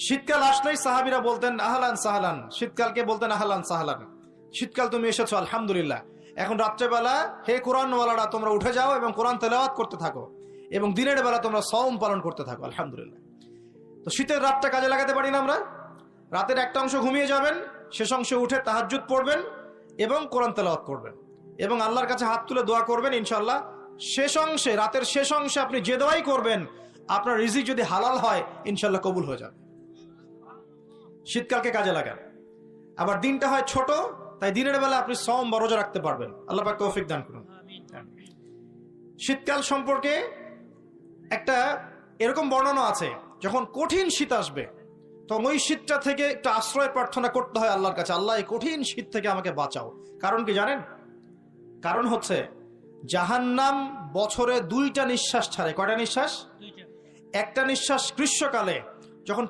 শীতকাল আসলেই সাহাবীরা বলতেন আহলান সাহলান, শীতকালকে বলতেন আহলান সাহলান, শীতকাল তুমি এসেছো আলহামদুলিল্লাহ। এখন রাত্রেবেলা হে কোরআনওয়ালারা তোমরা উঠে যাও এবং কোরআন তেলাওয়াত করতে থাকো, এবং দিনের বেলা তোমরা সওম পালন করতে থাকো আলহামদুলিল্লাহ। তো শীতের রাতটা কাজে লাগাতে পারি না আমরা? রাতের একটা অংশ ঘুমিয়ে যাবেন, শেষ অংশে উঠে তাহাজ্জুদ পড়বেন এবং কোরআন তেলাওয়াত করবেন এবং আল্লাহর কাছে হাত তুলে দোয়া করবেন। ইনশাআল্লাহ শেষ অংশে, রাতের শেষ অংশে আপনি যে দোয়াই করবেন, আপনার রিজিক যদি হালাল হয় ইনশাআল্লাহ কবুল হয়ে যাবে। শীতকালকে কাজে লাগান। আবার দিনটা হয় ছোট, তাই দিনের বেলা আপনি সওম বা রোজা রাখতে পারবেন। আল্লাহ পাক তৌফিক দান করুন। শীতকাল সম্পর্কে একটা এরকম বর্ণনা আছে, যখন কঠিন শীত আসবে তখন ওই শীতটা থেকে একটা আশ্রয় প্রার্থনা করতে হয় আল্লাহর কাছে, আল্লাহ এই কঠিন শীত থেকে আমাকে বাঁচাও। কারণ কি জানেন? কারণ হচ্ছে জাহান্নাম বছরে 2টা নিঃশ্বাস ছাড়ে। কয়টা নিঃশ্বাস? একটা নিঃশ্বাস গ্রীষ্মকালে যখন